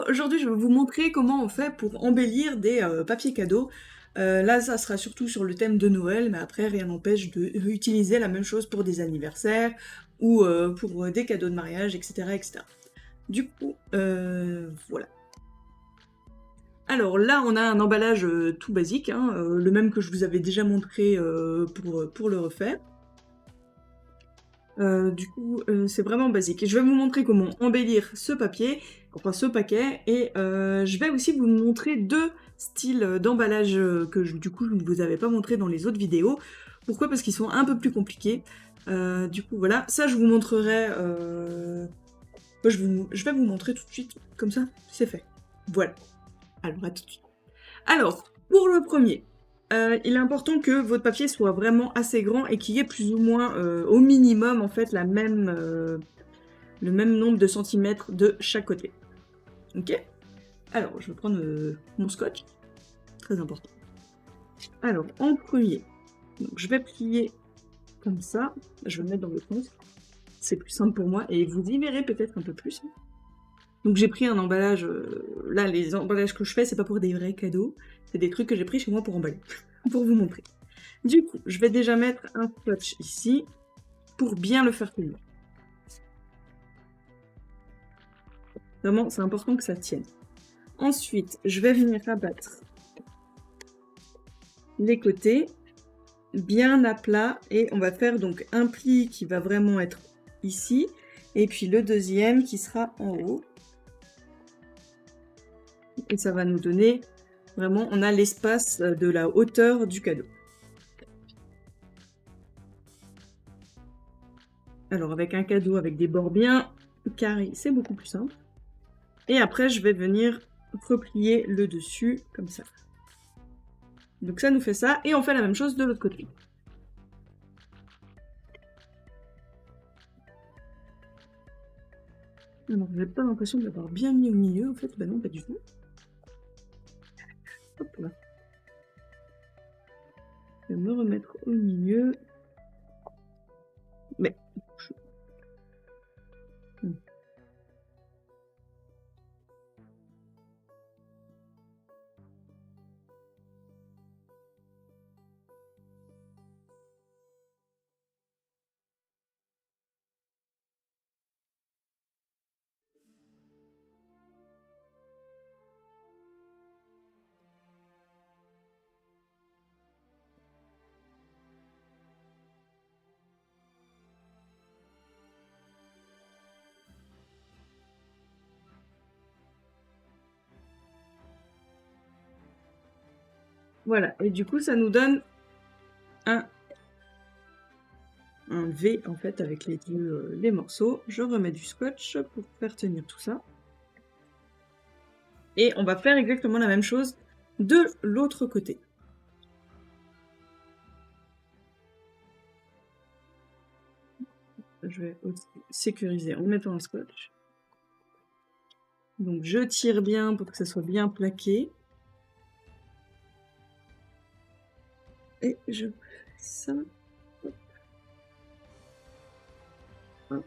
Alors aujourd'hui, je vais vous montrer comment on fait pour embellir des papiers cadeaux. Là, ça sera surtout sur le thème de Noël, mais après, rien n'empêche de réutiliser la même chose pour des anniversaires ou pour des cadeaux de mariage, etc., etc. Du coup, voilà. Alors là, on a un emballage tout basique, hein, le même que je vous avais déjà montré pour le refaire. Du coup, c'est vraiment basique. Et je vais vous montrer comment embellir ce papier, enfin ce paquet, et je vais aussi vous montrer deux styles d'emballage du coup, je ne vous avais pas montré dans les autres vidéos. Pourquoi? Parce qu'ils sont un peu plus compliqués. Du coup, voilà. Ça, je vous montrerai... je vais vous montrer tout de suite, comme ça, c'est fait. Voilà. Alors, à tout de suite. Alors, pour le premier, il est important que votre papier soit vraiment assez grand et qu'il y ait plus ou moins, au minimum, en fait, le même nombre de centimètres de chaque côté. Ok? Alors, je vais prendre mon scotch. Très important. Alors, en premier, donc, je vais plier comme ça. Je vais le mettre dans le sens. C'est plus simple pour moi et vous y verrez peut-être un peu plus. Donc j'ai pris un emballage, là les emballages que je fais c'est pas pour des vrais cadeaux, c'est des trucs que j'ai pris chez moi pour emballer, pour vous montrer. Du coup, je vais déjà mettre un scotch ici, pour bien le faire tenir. Vraiment, c'est important que ça tienne. Ensuite, je vais venir abattre les côtés, bien à plat, et on va faire donc un pli qui va vraiment être ici, et puis le deuxième qui sera en haut. Et ça va nous donner, vraiment, on a l'espace de la hauteur du cadeau. Alors avec un cadeau avec des bords bien carrés, c'est beaucoup plus simple. Et après, je vais venir replier le dessus, comme ça. Donc ça nous fait ça, et on fait la même chose de l'autre côté. Alors, j'ai pas l'impression de l'avoir bien mis au milieu, en fait. Bah non, pas du tout. Hop là. Je vais me remettre au milieu. Mais... Voilà, et du coup, ça nous donne un V, en fait, avec les morceaux. Je remets du scotch pour faire tenir tout ça. Et on va faire exactement la même chose de l'autre côté. Je vais aussi sécuriser en mettant le scotch. Donc je tire bien pour que ça soit bien plaqué. Et je fais ça. Hop. Hop.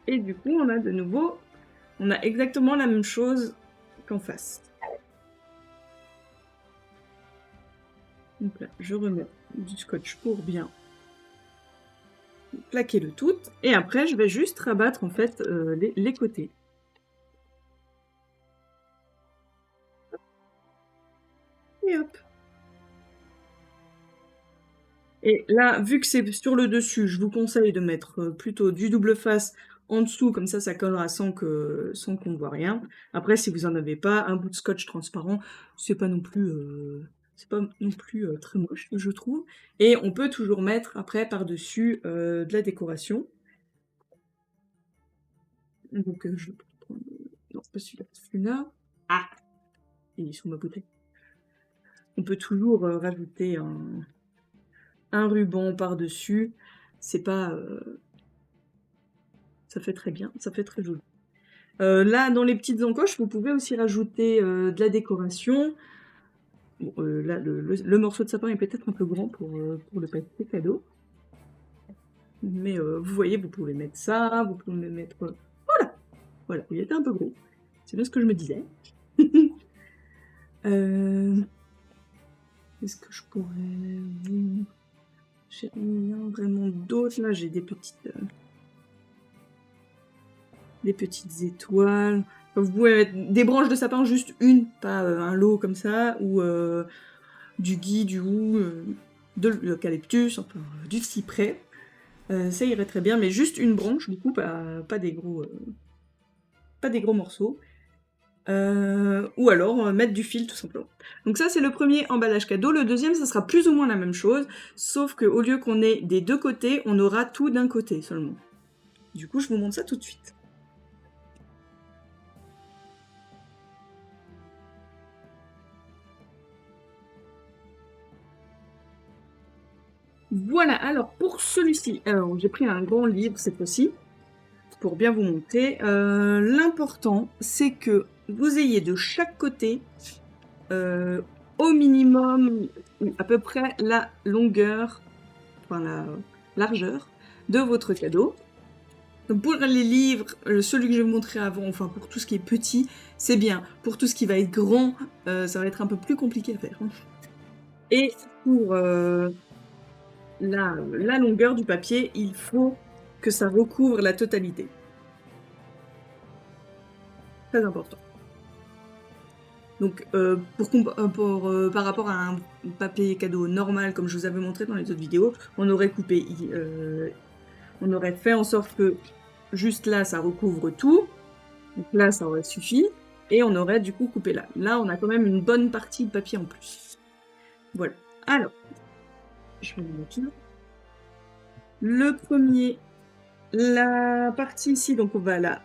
Et du coup, on a de nouveau, on a exactement la même chose qu'en face. Donc là, je remets du scotch pour bien plaquer le tout. Et après, je vais juste rabattre en fait les côtés. Et hop. Et là, vu que c'est sur le dessus, je vous conseille de mettre plutôt du double face en dessous, comme ça collera sans qu'on ne voit rien. Après, si vous en avez pas, un bout de scotch transparent, c'est pas non plus, très moche, je trouve. Et on peut toujours mettre après par-dessus de la décoration. Donc, je vais prendre... Non, pas celui-là. Ah! Il est sous ma bouteille. On peut toujours rajouter un ruban par-dessus. C'est pas... ça fait très bien, ça fait très joli. Là, dans les petites encoches, vous pouvez aussi rajouter de la décoration. Bon, là, le morceau de sapin est peut-être un peu grand pour le papier cadeau. Mais vous voyez, vous pouvez mettre ça, vous pouvez mettre... Voilà, il était un peu gros. C'est bien ce que je me disais. Est-ce que je pourrais... J'ai rien vraiment d'autre. Là, j'ai des petites étoiles. Enfin, vous pouvez mettre des branches de sapin, juste une, pas un lot comme ça, ou du gui, du hou, de l'eucalyptus, enfin du cyprès. Ça irait très bien, mais juste une branche, du coup, pas des gros morceaux. Ou alors mettre du fil tout simplement. Donc ça c'est le premier emballage cadeau. Le deuxième ça sera plus ou moins la même chose, sauf qu'au lieu qu'on ait des deux côtés, on aura tout d'un côté seulement. Du coup je vous montre ça tout de suite. Voilà, alors pour celui-ci, j'ai pris un grand livre cette fois-ci, pour bien vous montrer. L'important c'est que vous ayez de chaque côté au minimum à peu près la longueur, enfin la largeur de votre cadeau. Donc pour les livres, celui que je vais vous montrer avant, enfin pour tout ce qui est petit, c'est bien. Pour tout ce qui va être grand, ça va être un peu plus compliqué à faire. Et pour la longueur du papier, il faut que ça recouvre la totalité. Très important. Donc par rapport à un papier cadeau normal, comme je vous avais montré dans les autres vidéos, on aurait coupé, on aurait fait en sorte que juste là, ça recouvre tout. Donc là, ça aurait suffi. Et on aurait du coup coupé là. Là, on a quand même une bonne partie de papier en plus. Voilà. Alors, je vais le mettre là. Le premier, la partie ici, donc on va la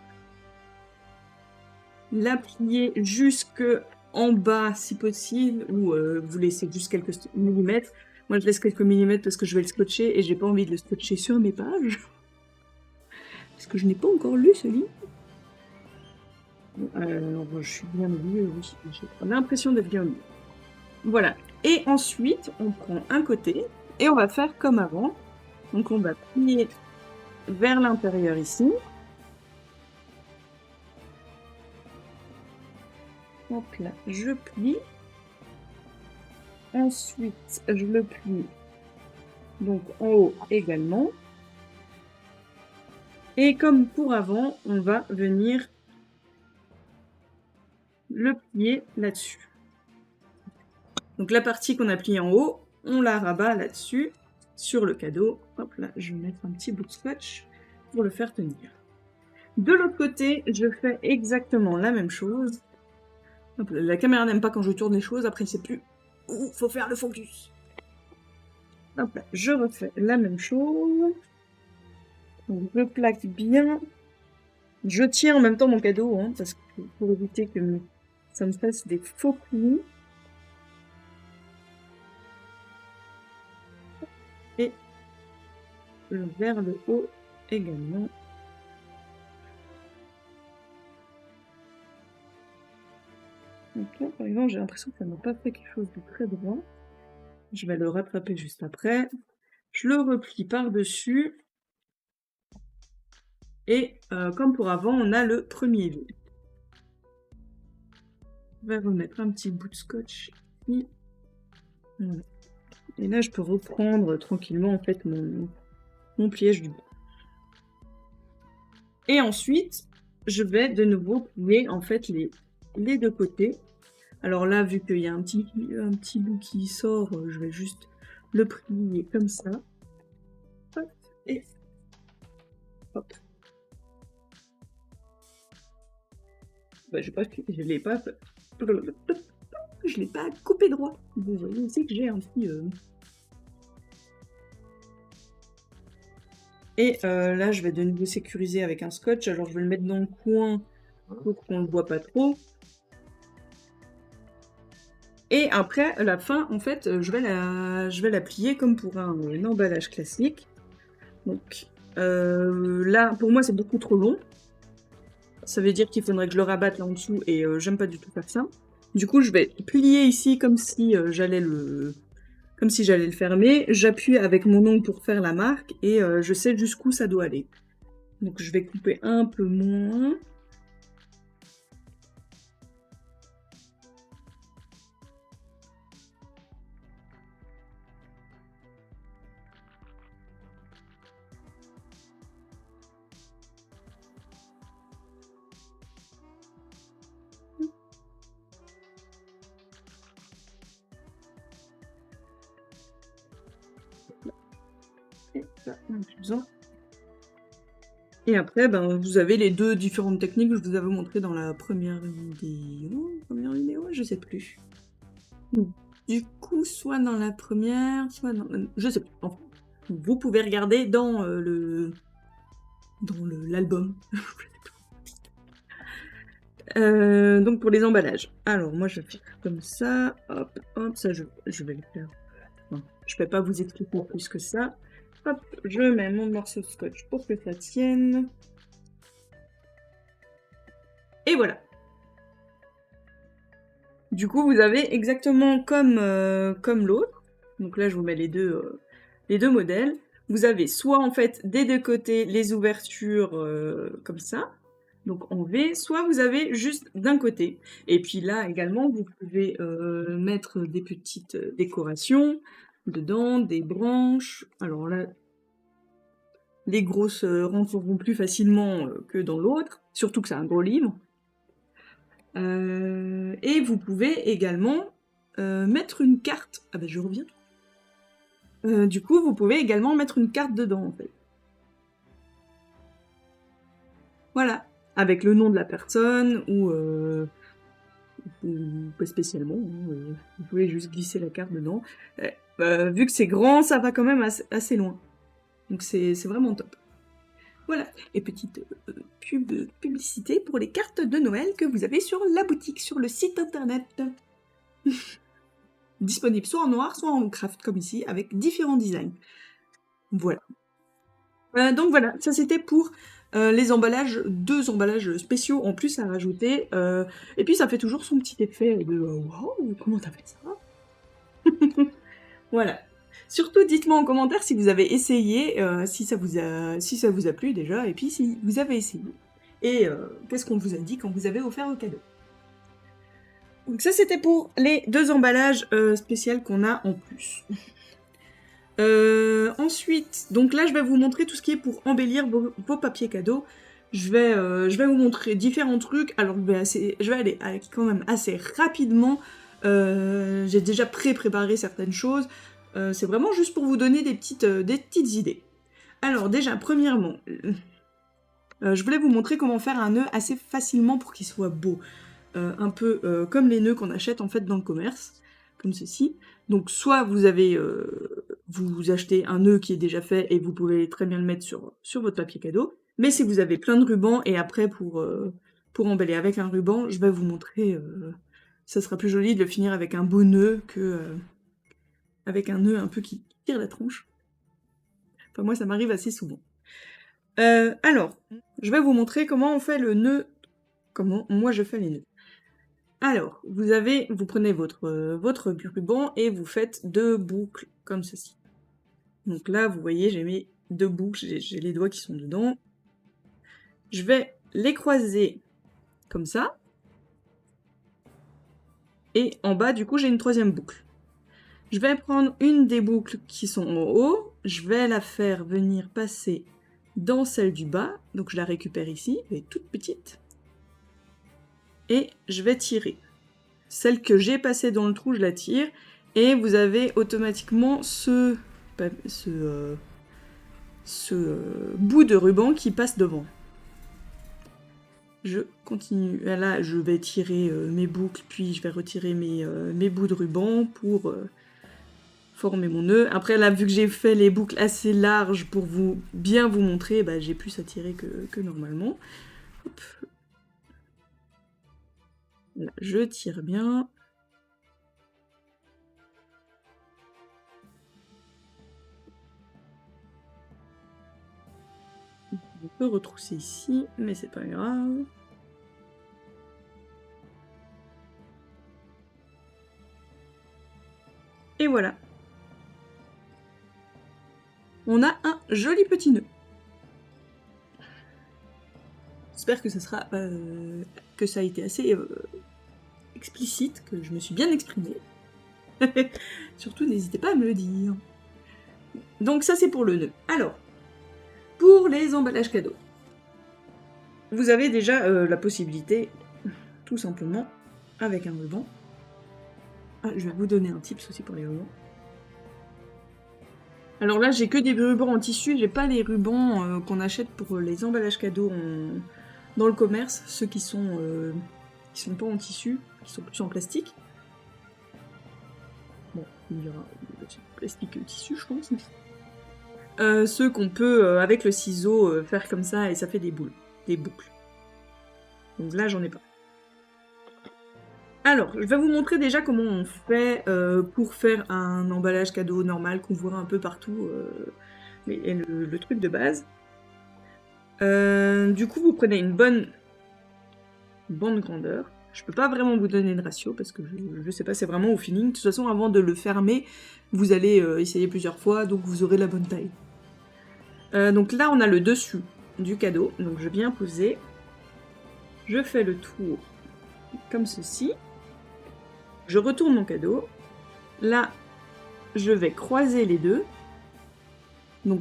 plier jusque en bas si possible, ou vous laissez juste quelques millimètres. Moi, je laisse quelques millimètres parce que je vais le scotcher et j'ai pas envie de le scotcher sur mes pages. Parce que je n'ai pas encore lu ce livre. Alors, je suis bien au milieu, oui. J'ai l'impression d'être bien au milieu. Voilà. Et ensuite, on prend un côté et on va faire comme avant. Donc, on va plier vers l'intérieur ici. Hop là, je plie. Ensuite, je le plie donc en haut également. Et comme pour avant, on va venir le plier là-dessus. Donc la partie qu'on a pliée en haut, on la rabat là-dessus, sur le cadeau. Hop là, je vais mettre un petit bout de scotch pour le faire tenir. De l'autre côté, je fais exactement la même chose. Hop là, la caméra n'aime pas quand je tourne les choses, après il ne sait plus où faut faire le focus. Hop là, je refais la même chose. Donc, je plaque bien. Je tiens en même temps mon cadeau, hein, parce que pour éviter que ça me fasse des faux plis. Et vers le haut également. Donc là, par exemple, j'ai l'impression que ça n'a pas fait quelque chose de très droit. Je vais le rattraper juste après. Je le replie par-dessus. Et comme pour avant, on a le premier V. Je vais remettre un petit bout de scotch ici. Voilà. Et là, je peux reprendre tranquillement en fait mon pliage du bas. Et ensuite, je vais de nouveau plier en fait les deux côtés. Alors là, vu qu'il y a un petit bout qui sort, je vais juste le plier comme ça. Hop, et hop. Bah, je l'ai pas coupé droit. Vous voyez aussi que j'ai un petit... Et là, je vais de nouveau sécuriser avec un scotch. Alors, je vais le mettre dans le coin pour qu'on ne le voit pas trop. Et après, à la fin, en fait, je vais la plier comme pour un emballage classique. Donc là, pour moi, c'est beaucoup trop long. Ça veut dire qu'il faudrait que je le rabatte là en dessous et j'aime pas du tout faire ça. Du coup, je vais plier ici comme si j'allais le fermer. J'appuie avec mon ongle pour faire la marque et je sais jusqu'où ça doit aller. Donc je vais couper un peu moins. Et là, on n'a plus besoin. Et après, ben, vous avez les deux différentes techniques que je vous avais montrées dans la première vidéo, je sais plus. Du coup, soit dans la première, soit dans... Je sais plus. Enfin, vous pouvez regarder dans l'album. Donc pour les emballages. Alors moi je vais faire comme ça. Hop, hop, ça je vais le faire. Non, je vais pas vous expliquer plus que ça. Hop, je mets mon morceau de scotch pour que ça tienne. Et voilà. Du coup, vous avez exactement comme l'autre. Donc là, je vous mets les deux modèles. Vous avez soit en fait des deux côtés les ouvertures comme ça, donc en V, soit vous avez juste d'un côté. Et puis là également, vous pouvez mettre des petites décorations dedans, des branches. Alors là, les grosses rentreront plus facilement que dans l'autre, surtout que c'est un gros livre. Et vous pouvez également mettre une carte. Ah ben je reviens. Du coup, vous pouvez également mettre une carte dedans, en fait. Voilà. Avec le nom de la personne, ou pas spécialement. Hein, vous pouvez juste glisser la carte dedans. Vu que c'est grand, ça va quand même assez loin. Donc c'est vraiment top. Voilà. Et petite publicité pour les cartes de Noël que vous avez sur la boutique, sur le site internet. Disponible soit en noir, soit en craft, comme ici, avec différents designs. Voilà. Donc voilà, ça c'était pour les emballages, 2 emballages spéciaux en plus à rajouter. Et puis ça fait toujours son petit effet de waouh, comment t'as fait ça? Voilà. Surtout, dites-moi en commentaire si vous avez essayé, si ça vous a plu déjà, et puis si vous avez essayé. Et qu'est-ce qu'on vous a dit quand vous avez offert vos cadeaux. Donc ça c'était pour les 2 emballages spéciaux qu'on a en plus. Ensuite, donc là je vais vous montrer tout ce qui est pour embellir vos papiers cadeaux. Je vais vous montrer différents trucs. Alors je vais aller quand même assez rapidement. J'ai déjà préparé certaines choses. C'est vraiment juste pour vous donner des petites idées. Alors déjà, premièrement, je voulais vous montrer comment faire un nœud assez facilement pour qu'il soit beau. Un peu comme les nœuds qu'on achète en fait dans le commerce, comme ceci. Donc soit vous achetez un nœud qui est déjà fait et vous pouvez très bien le mettre sur votre papier cadeau. Mais si vous avez plein de rubans et après pour embellir avec un ruban, je vais vous montrer, ça sera plus joli de le finir avec un beau nœud que avec un nœud un peu qui tire la tronche. Enfin moi ça m'arrive assez souvent. Alors, je vais vous montrer comment on fait le nœud, comment moi je fais les nœuds. Alors, vous prenez votre ruban et vous faites 2 boucles comme ceci. Donc là, vous voyez, j'ai mis 2 boucles, j'ai les doigts qui sont dedans. Je vais les croiser comme ça. Et en bas, du coup, j'ai une 3e boucle. Je vais prendre une des boucles qui sont en haut, je vais la faire venir passer dans celle du bas. Donc je la récupère ici, elle est toute petite. Et je vais tirer. Celle que j'ai passée dans le trou, je la tire. Et vous avez automatiquement ce bout de ruban qui passe devant. Je continue. Là, je vais tirer mes boucles, puis je vais retirer mes bouts de ruban pour former mon nœud. Après, là, vu que j'ai fait les boucles assez larges pour bien vous montrer, bah, j'ai plus à tirer que normalement. Hop. Là, je tire bien. On peut retrousser ici, mais c'est pas grave. Et voilà. On a un joli petit nœud. J'espère que que ça a été assez explicite, que je me suis bien exprimée. Surtout, n'hésitez pas à me le dire. Donc ça, c'est pour le nœud. Alors, pour les emballages cadeaux, vous avez déjà la possibilité, tout simplement, avec un ruban. Ah, je vais vous donner un tips aussi pour les rubans. Alors là, j'ai que des rubans en tissu, j'ai pas les rubans qu'on achète pour les emballages cadeaux dans le commerce, ceux qui sont pas en tissu, qui sont plus en plastique. Bon, il y aura plastique tissu, je pense. Ceux qu'on peut, avec le ciseau, faire comme ça et ça fait des boucles. Donc là, j'en ai pas. Alors, je vais vous montrer déjà comment on fait pour faire un emballage cadeau normal qu'on voit un peu partout, le truc de base. Du coup, vous prenez une bonne grandeur. Je peux pas vraiment vous donner de ratio parce que je sais pas, c'est vraiment au feeling. De toute façon, avant de le fermer, vous allez essayer plusieurs fois, donc vous aurez la bonne taille. Donc là, on a le dessus du cadeau, donc je viens poser. Je fais le tour comme ceci. Je retourne mon cadeau. Là, je vais croiser les deux. Donc,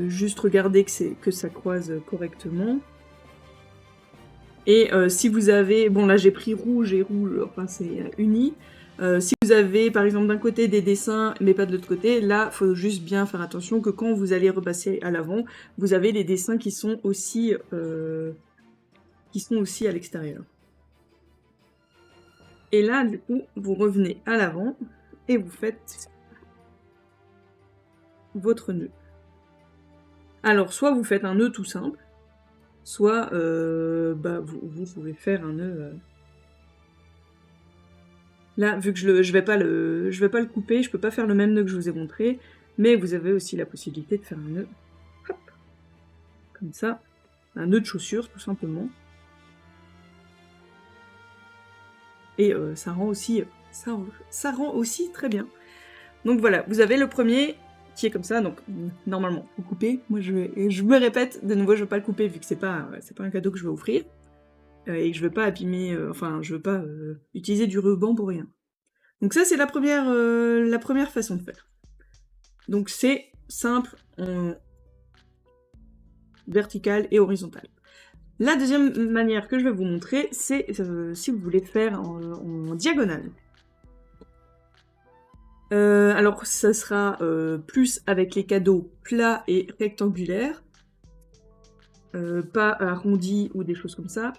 juste regarder que ça croise correctement. Et si vous avez... Bon, là, j'ai pris rouge et rouge, enfin, c'est uni. Si vous avez, par exemple, d'un côté des dessins, mais pas de l'autre côté, là, faut juste bien faire attention que quand vous allez repasser à l'avant, vous avez les dessins qui sont aussi à l'extérieur. Et là, du coup, vous revenez à l'avant et vous faites votre nœud. Alors, soit vous faites un nœud tout simple, soit vous pouvez faire un nœud... Là, vu que je vais pas le couper, je peux pas faire le même nœud que je vous ai montré, mais vous avez aussi la possibilité de faire un nœud, hop, comme ça, un nœud de chaussure, tout simplement. Et ça rend aussi très bien. Donc voilà, vous avez le premier qui est comme ça, donc normalement, vous coupez. Moi, je me répète, de nouveau, je veux pas le couper vu que c'est pas un cadeau que je vais offrir. Et que je veux pas abîmer, je veux pas utiliser du ruban pour rien. Donc ça, c'est la première façon de faire. Donc c'est simple, en vertical et horizontal. La deuxième manière que je vais vous montrer, c'est si vous voulez faire en diagonale. Alors ça sera plus avec les cadeaux plats et rectangulaires, pas arrondis ou des choses comme ça.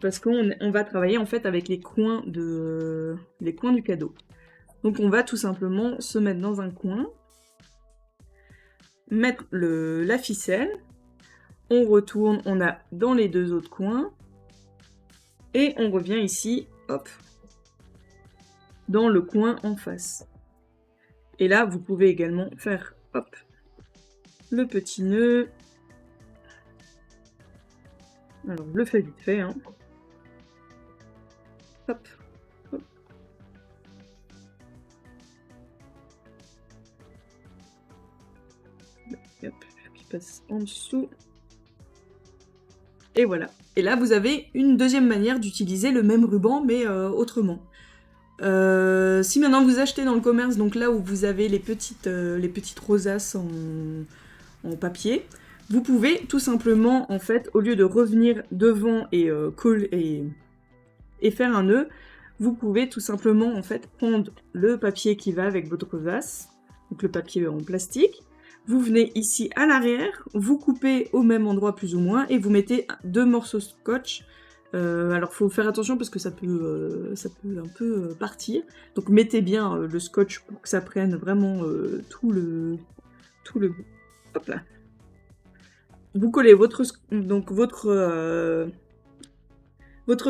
Parce qu'on va travailler en fait avec les coins du cadeau. Donc on va tout simplement se mettre dans un coin, mettre la ficelle, on retourne, on a dans les deux autres coins, et on revient ici, hop, dans le coin en face. Et là, vous pouvez également faire, hop, le petit nœud. Alors, je le fais vite fait, hein. Hop, hop. Hop, qui passe en dessous. Et voilà. Et là, vous avez une deuxième manière d'utiliser le même ruban, mais autrement. Si maintenant vous achetez dans le commerce, donc là où vous avez les petites rosaces en papier, vous pouvez tout simplement, en fait, au lieu de revenir devant et faire un nœud, vous pouvez tout simplement, en fait, prendre le papier qui va avec votre rosace, donc le papier en plastique, vous venez ici à l'arrière, vous coupez au même endroit plus ou moins, et vous mettez 2 morceaux de scotch. Alors faut faire attention parce que ça peut un peu partir. Donc mettez bien le scotch pour que ça prenne vraiment tout le bout. Hop là. Vous collez votre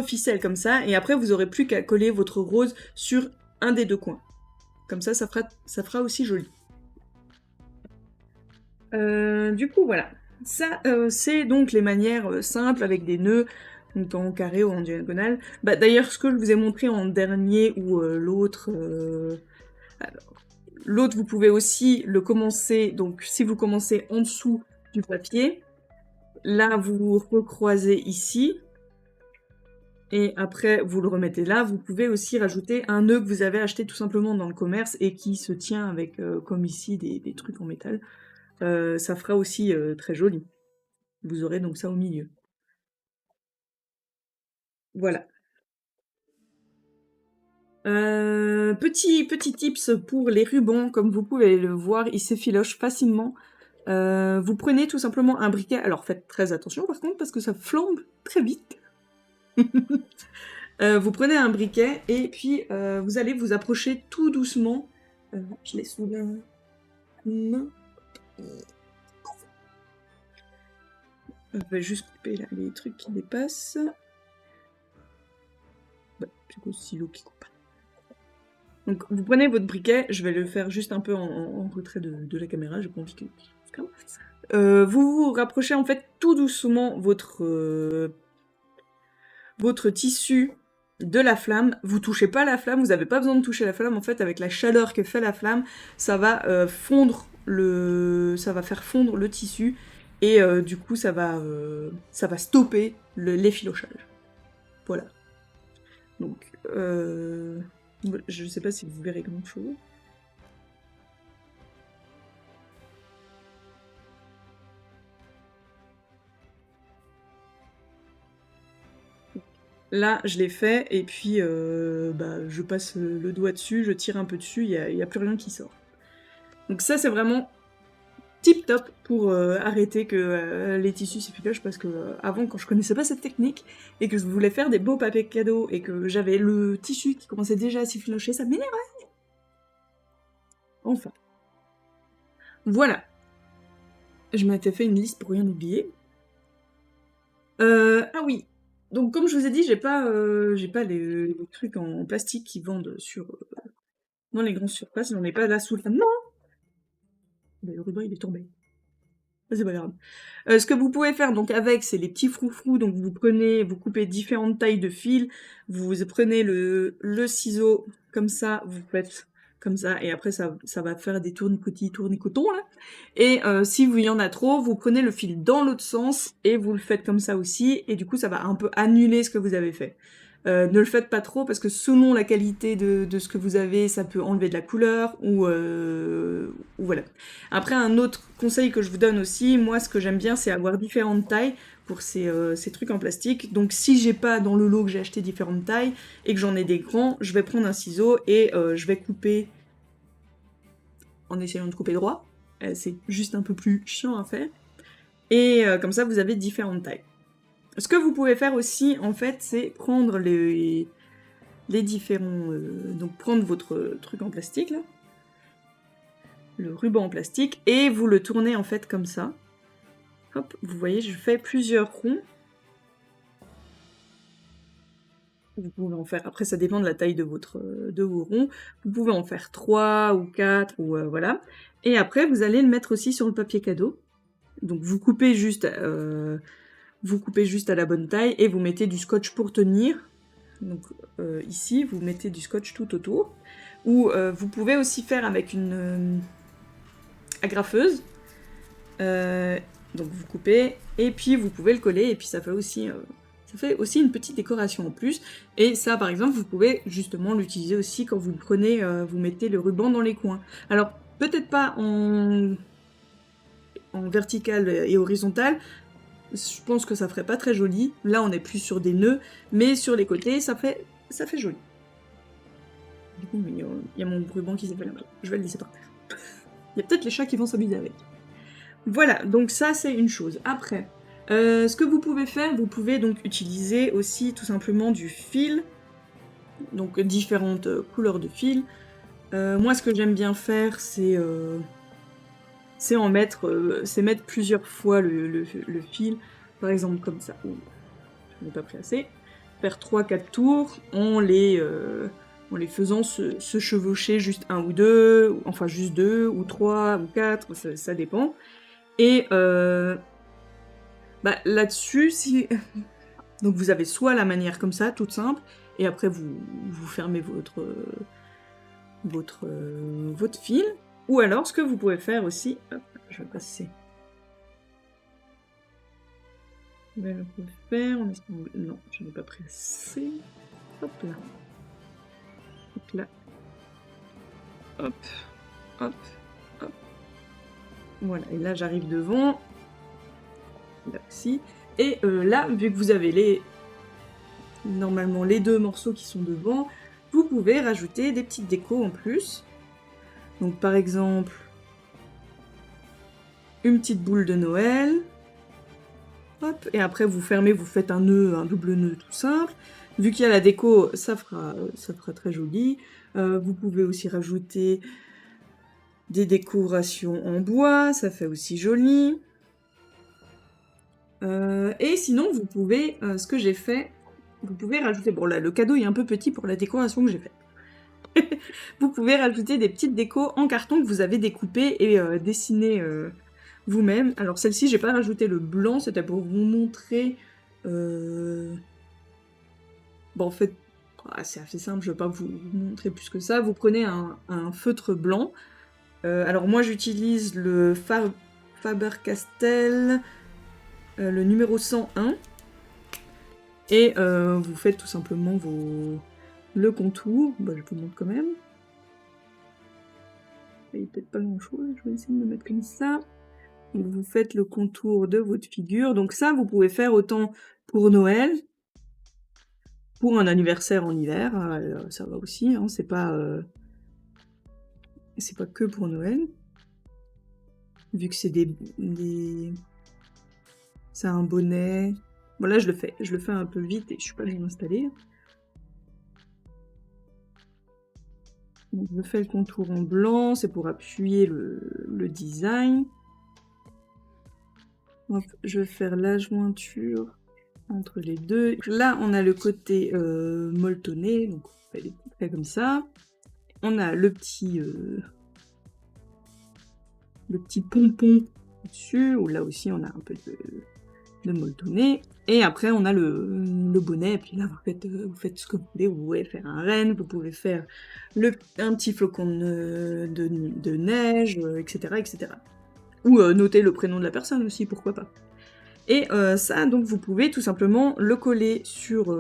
ficelle comme ça, et après vous aurez plus qu'à coller votre rose sur un des deux coins. Comme ça fera aussi joli. Du coup voilà. Ça c'est donc les manières simples avec des nœuds. donc en carré ou en diagonale. Bah, d'ailleurs, ce que je vous ai montré en dernier ou l'autre... alors, l'autre, vous pouvez aussi le commencer, donc si vous commencez en dessous du papier, là, vous recroisez ici, et après, vous le remettez là. Vous pouvez aussi rajouter un nœud que vous avez acheté tout simplement dans le commerce et qui se tient avec, comme ici, des trucs en métal. Ça fera aussi très joli. Vous aurez donc ça au milieu. Voilà. Petit tips pour les rubans, comme vous pouvez le voir, ils s'effilochent facilement. Vous prenez tout simplement un briquet, alors faites très attention par contre parce que ça flambe très vite. Vous prenez un briquet et puis vous allez vous approcher tout doucement. Je l'ai sous la main. Je vais juste couper là, les trucs qui dépassent. Ouais, c'est le stylo qui coupe. Donc vous prenez votre briquet, je vais le faire juste un peu en retrait de la caméra, j'ai pas envie que... vous vous rapprochez en fait tout doucement votre tissu de la flamme. Vous touchez pas la flamme, vous n'avez pas besoin de toucher la flamme. En fait, avec la chaleur que fait la flamme, ça va ça va faire fondre le tissu et du coup ça va stopper l'effilochage. Voilà. Donc je sais pas si vous verrez grand chose. Là, je l'ai fait, et puis je passe le doigt dessus, je tire un peu dessus, il n'y a plus rien qui sort. Donc ça, c'est vraiment tip top pour arrêter que les tissus s'effilochent, parce que avant, quand je connaissais pas cette technique, et que je voulais faire des beaux papiers cadeaux, et que j'avais le tissu qui commençait déjà à s'effilocher, ça m'énervait. Enfin. Voilà. Je m'étais fait une liste pour rien oublier. Ah oui. Donc comme je vous ai dit, j'ai pas les trucs en plastique qui vendent dans les grandes surfaces, j'en ai pas là sous la... Non. Le ruban il est tombé. C'est pas grave. Ce que vous pouvez faire donc avec, c'est les petits froufrous. Donc vous coupez différentes tailles de fils, vous prenez le ciseau comme ça, vous faites comme ça, et après ça va faire des tournicotons là. Et si il y en a trop, vous prenez le fil dans l'autre sens et vous le faites comme ça aussi, et du coup ça va un peu annuler ce que vous avez fait. Ne le faites pas trop parce que selon la qualité de ce que vous avez, ça peut enlever de la couleur ou voilà. Après, un autre conseil que je vous donne aussi, moi ce que j'aime bien c'est avoir différentes tailles pour ces trucs en plastique. Donc si j'ai pas dans le lot que j'ai acheté différentes tailles et que j'en ai des grands, je vais prendre un ciseau et je vais couper en essayant de couper droit. C'est juste un peu plus chiant à faire. Et comme ça vous avez différentes tailles. Ce que vous pouvez faire aussi, en fait, c'est prendre les différents... donc prendre votre truc en plastique, là, le ruban en plastique, et vous le tournez en fait comme ça. Hop, vous voyez, je fais plusieurs ronds. Vous pouvez en faire, après ça dépend de la taille de vos ronds, vous pouvez en faire 3 ou 4, ou voilà. Et après, vous allez le mettre aussi sur le papier cadeau. Donc vous coupez juste à la bonne taille et vous mettez du scotch pour tenir. Donc ici, vous mettez du scotch tout autour. Ou vous pouvez aussi faire avec une agrafeuse. Donc vous coupez et puis vous pouvez le coller et puis ça fait aussi une petite décoration en plus. Et ça, par exemple, vous pouvez justement l'utiliser aussi quand vous le prenez, vous mettez le ruban dans les coins. Alors peut-être pas en vertical et horizontal. Je pense que ça ferait pas très joli. Là, on est plus sur des nœuds, mais sur les côtés, ça fait joli. Du coup, il y a mon ruban qui s'appelle là-bas. Je vais le laisser par terre. Il y a peut-être les chats qui vont s'amuser avec. Voilà, donc ça, c'est une chose. Après, ce que vous pouvez faire, vous pouvez donc utiliser aussi tout simplement du fil. Donc, différentes couleurs de fil. Moi, ce que j'aime bien faire, c'est mettre plusieurs fois le fil, par exemple comme ça. Oh, je n'ai pas pris assez. Faire 3-4 tours en les faisant se chevaucher juste un ou deux, enfin juste 2 ou 3 ou 4, ça dépend. Et là-dessus, Donc vous avez soit la manière comme ça, toute simple, et après vous fermez votre fil, ou alors ce que vous pouvez faire aussi, hop, je vais passer. Ben, on peut faire, non, je n'ai pas pressé. Hop là. Hop là. Hop, hop, hop. Voilà, et là j'arrive devant. Là aussi. Et là, vu que vous avez normalement les deux morceaux qui sont devant, vous pouvez rajouter des petites décos en plus. Donc par exemple, une petite boule de Noël. Hop, et après vous fermez, vous faites un nœud, un double nœud tout simple. Vu qu'il y a la déco, ça fera très joli. Vous pouvez aussi rajouter des décorations en bois, ça fait aussi joli. Et sinon, vous pouvez, ce que j'ai fait, vous pouvez rajouter... Bon là, le cadeau est un peu petit pour la décoration que j'ai faite. Vous pouvez rajouter des petites décos en carton que vous avez découpées et dessinées vous-même. Alors celle-ci, j'ai pas rajouté le blanc, c'était pour vous montrer... Bon, en fait, c'est assez simple, je vais pas vous montrer plus que ça. Vous prenez un feutre blanc. Alors moi, j'utilise le Faber-Castell, le numéro 101. Et vous faites tout simplement le contour. Bah, je vous montre quand même. Il n'y a peut-être pas grand-chose, je vais essayer de me mettre comme ça. Donc, vous faites le contour de votre figure. Donc ça, vous pouvez faire autant pour Noël, pour un anniversaire en hiver, ça va aussi, hein, c'est pas que pour Noël. Vu que c'est c'est un bonnet. Bon là je le fais un peu vite et je suis pas bien installée. Donc je fais le contour en blanc, c'est pour appuyer le design. Hop, je vais faire la jointure entre les deux. Là on a le côté molletonné, donc on fait des petits traits comme ça. On a le petit pompon dessus, où là aussi on a un peu de molletonné. Et après on a le bonnet, et puis là vous faites ce que vous voulez. Vous pouvez faire un renne, vous pouvez faire un petit flocon de neige, etc., etc. Ou noter le prénom de la personne aussi, pourquoi pas. Et ça, donc vous pouvez tout simplement le coller sur...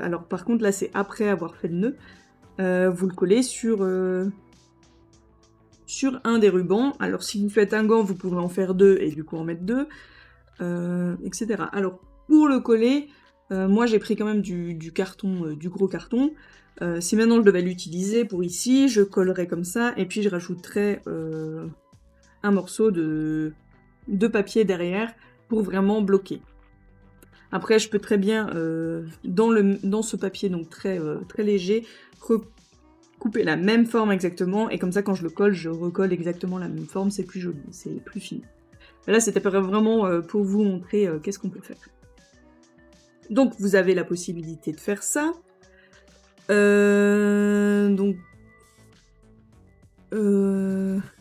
alors par contre là c'est après avoir fait le nœud. Vous le collez sur un des rubans. Alors si vous faites un gant, vous pouvez en faire deux et du coup en mettre deux, etc. Alors pour le coller, moi j'ai pris quand même du carton, du gros carton. Si maintenant je devais l'utiliser pour ici, je collerais comme ça et puis je rajouterais un morceau de papier derrière pour vraiment bloquer. Après je peux très bien, dans ce papier donc très léger, couper la même forme exactement, et comme ça quand je le colle, je recolle exactement la même forme, c'est plus joli, c'est plus fini. Là c'était vraiment pour vous montrer qu'est-ce qu'on peut faire. Donc vous avez la possibilité de faire ça.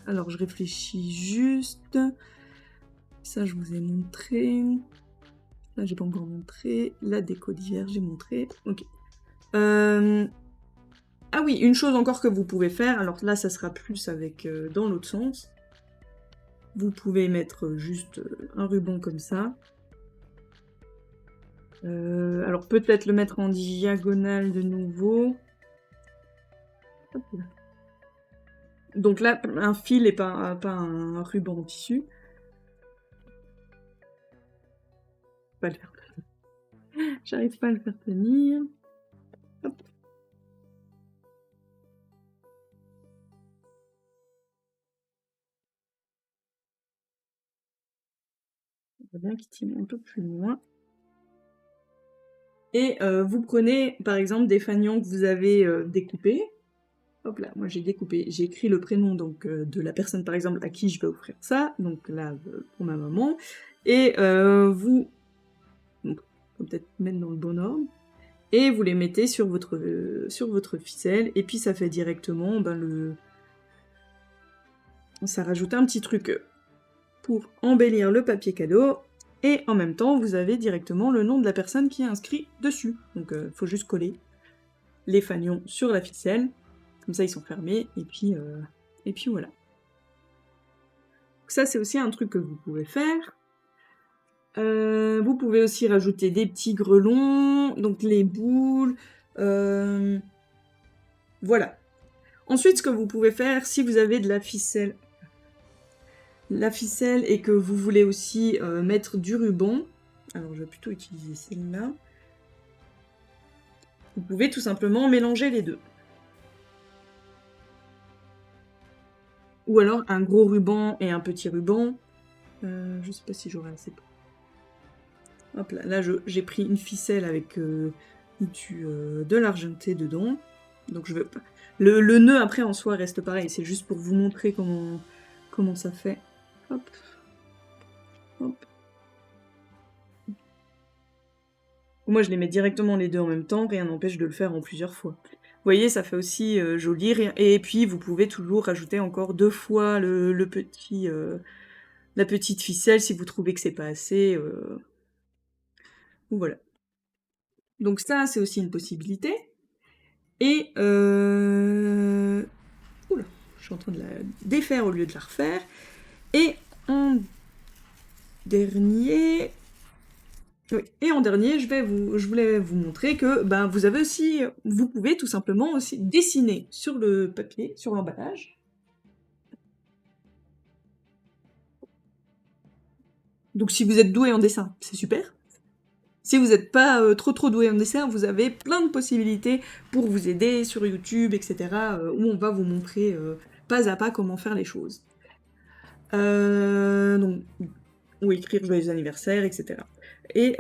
Alors je réfléchis juste. Ça je vous ai montré. Là j'ai pas encore montré. La déco d'hiver j'ai montré. Ok. Ah oui, une chose encore que vous pouvez faire, alors là ça sera plus avec dans l'autre sens. Vous pouvez mettre juste un ruban comme ça. Alors peut-être le mettre en diagonale de nouveau. Hop là. Donc là, un fil et pas un ruban en tissu. Pas le faire. J'arrive pas à le faire tenir. Hop. On voit bien qu'il tire un peu plus loin. Et vous prenez par exemple des fanions que vous avez découpés. Hop là, moi j'ai découpé, j'ai écrit le prénom donc de la personne par exemple à qui je vais offrir ça, donc là pour ma maman. Et vous, donc, faut peut-être mettre dans le bon ordre, et vous les mettez sur votre ficelle, et puis ça fait directement ça rajoute un petit truc pour embellir le papier cadeau. Et en même temps, vous avez directement le nom de la personne qui est inscrit dessus. Donc il faut juste coller les fanions sur la ficelle. Comme ça, ils sont fermés. Et puis voilà. Donc ça, c'est aussi un truc que vous pouvez faire. Vous pouvez aussi rajouter des petits grelons, donc les boules. Voilà. Ensuite, ce que vous pouvez faire, si vous avez de la ficelle et que vous voulez aussi mettre du ruban, alors je vais plutôt utiliser celle-là, vous pouvez tout simplement mélanger les deux. Ou alors un gros ruban et un petit ruban. Je sais pas si j'aurai assez. Hop là, j'ai pris une ficelle avec de l'argenté dedans. Donc je veux pas. Le nœud après en soi reste pareil, c'est juste pour vous montrer comment ça fait. Hop. Hop. Moi je les mets directement les deux en même temps, rien n'empêche de le faire en plusieurs fois. Vous voyez, ça fait aussi joli. Et puis vous pouvez toujours rajouter encore 2 fois la petite ficelle si vous trouvez que c'est pas assez. Voilà. Donc ça, c'est aussi une possibilité. Et oula, je suis en train de la défaire au lieu de la refaire. Et en dernier, je voulais vous montrer que vous pouvez tout simplement aussi dessiner sur le papier, sur l'emballage. Donc si vous êtes doué en dessin, c'est super. Si vous n'êtes pas trop doué en dessin, vous avez plein de possibilités pour vous aider sur YouTube, etc., où on va vous montrer pas à pas comment faire les choses. Ou écrire joyeux anniversaire, etc. Et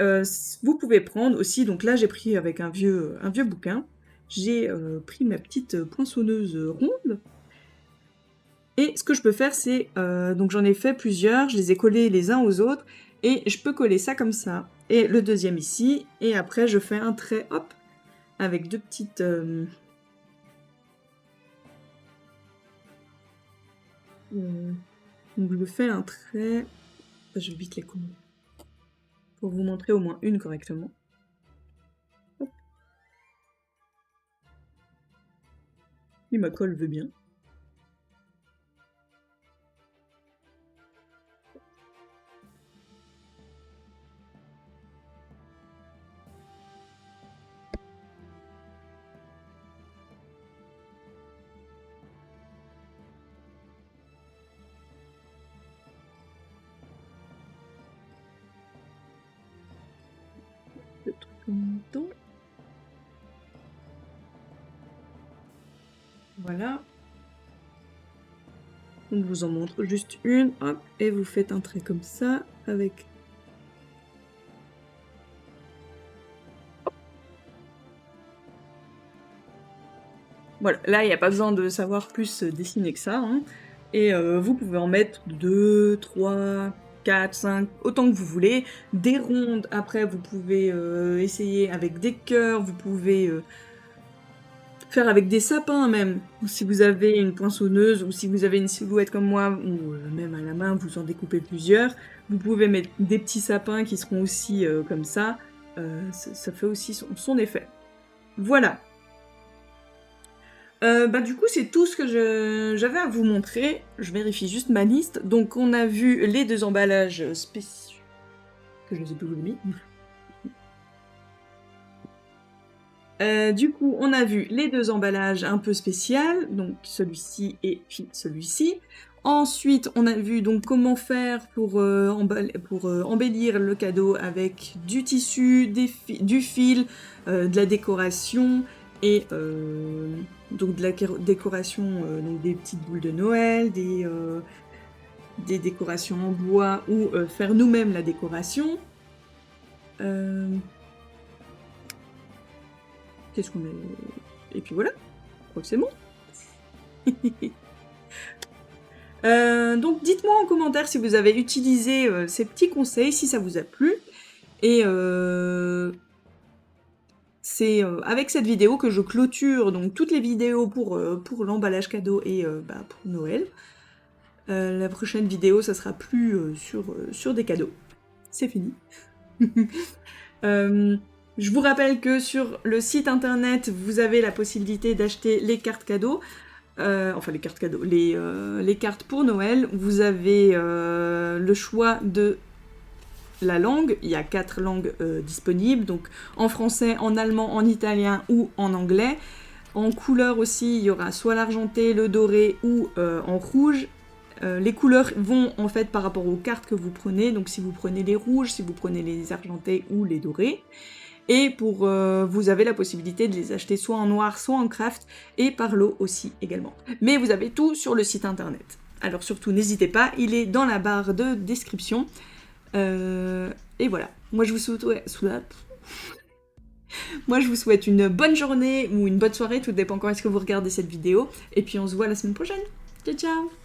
vous pouvez prendre aussi, donc là j'ai pris avec un vieux bouquin, j'ai pris ma petite poinçonneuse ronde, et ce que je peux faire c'est, donc j'en ai fait plusieurs, je les ai collés les uns aux autres, et je peux coller ça comme ça, et le deuxième ici, et après je fais un trait, hop, avec deux petites... donc je fais un trait... Je vais vite les coller. Pour vous montrer au moins une correctement. Hop. Et ma colle veut bien. Le truc en même temps. Voilà. Donc je vous en montre juste une, hop, et vous faites un trait comme ça, avec... Voilà, là il n'y a pas besoin de savoir plus dessiner que ça, hein. Et vous pouvez en mettre 2, 3, 4, 5, autant que vous voulez. Des rondes, après vous pouvez essayer avec des cœurs, vous pouvez... faire avec des sapins même, si vous avez une poinçonneuse ou si vous avez une silhouette comme moi, ou même à la main, vous en découpez plusieurs, vous pouvez mettre des petits sapins qui seront aussi comme ça, ça fait aussi son effet. Voilà. Du coup, c'est tout ce que j'avais à vous montrer. Je vérifie juste ma liste. Donc, on a vu les 2 emballages spéciaux, que je ne sais plus où j'ai mis. Du coup, on a vu les 2 emballages un peu spéciaux, donc celui-ci et puis celui-ci. Ensuite, on a vu donc comment faire pour embellir le cadeau avec du tissu, du fil, de la décoration et donc de la décoration, donc des petites boules de Noël, des décorations en bois ou faire nous-mêmes la décoration. Qu'est-ce qu'on met? Et puis voilà, je crois que c'est bon. Donc dites-moi en commentaire si vous avez utilisé ces petits conseils, si ça vous a plu. Et c'est avec cette vidéo que je clôture donc toutes les vidéos pour l'emballage cadeau et pour Noël. La prochaine vidéo, ça sera plus sur des cadeaux. c'est fini. Je vous rappelle que sur le site internet, vous avez la possibilité d'acheter les cartes cadeaux. Enfin, les cartes cadeaux, les cartes pour Noël. Vous avez le choix de la langue. Il y a 4 langues disponibles, donc en français, en allemand, en italien ou en anglais. En couleur aussi, il y aura soit l'argenté, le doré ou en rouge. Les couleurs vont en fait par rapport aux cartes que vous prenez, donc si vous prenez les rouges, si vous prenez les argentés ou les dorés. Et vous avez la possibilité de les acheter soit en noir, soit en craft, et par lot aussi également. Mais vous avez tout sur le site internet. Alors surtout, n'hésitez pas, il est dans la barre de description. Et voilà. Moi je vous souhaite une bonne journée ou une bonne soirée, tout dépend quand est-ce que vous regardez cette vidéo. Et puis on se voit la semaine prochaine. Ciao ciao!